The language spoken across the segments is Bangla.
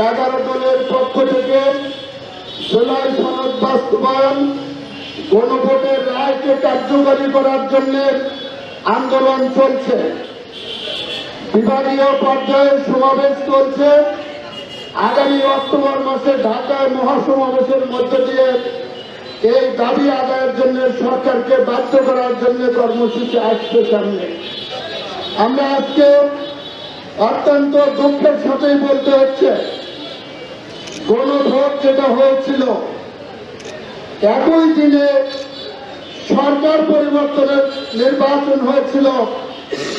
এগারো দলের পক্ষ থেকে জুলাই সনদ বাস্তবায়ন গণভোটের রায়কে কার্যকরী করার জন্য আন্দোলন চলছে। বিভাগীয় পর্যায়ে সমাবেশ চলছে। আগামী অক্টোবর মাসে ঢাকায় মহাসমাবেশের মধ্য দিয়ে এই দাবি আদায়ের জন্য সরকারকে বাধ্য করার জন্য কর্মসূচি আসছে সামনে। আমরা আজকে অত্যন্ত দুঃখের সাথেই বলতে হচ্ছে, গণভোট যেটা হয়েছিল একই দিনে সরকার পরিবর্তনের নির্বাচন হয়েছিল,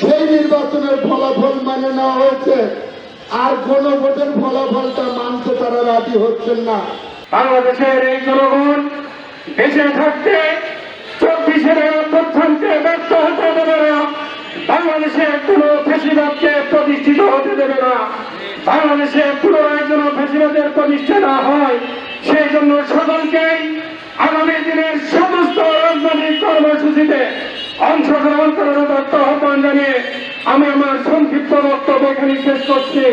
সেই নির্বাচনের ফলাফল মানে নেওয়া হয়েছে, আর গণভোটের ফলাফলটা মানতে তারা রাজি হচ্ছেন না। বাংলাদেশের এই জনগণ বেঁচে থাকতে 24-এর অভ্যুত্থানকে ব্যর্থ হতে দেবে না। বাংলাদেশে কোনো ফ্যাসিবাদকে প্রতিষ্ঠিত হতে দেবে না। বাংলাদেশে পুনরায় যেন ফ্যাসিবাদের প্রতিষ্ঠা না হয়, সেই জন্য সকলকেই আগামী দিনের সমস্ত রাজনৈতিক কর্মসূচিতে অংশগ্রহণ করার আহ্বান জানিয়ে আমি আমার সংক্ষিপ্ত বক্তব্য এখানে শেষ করছি।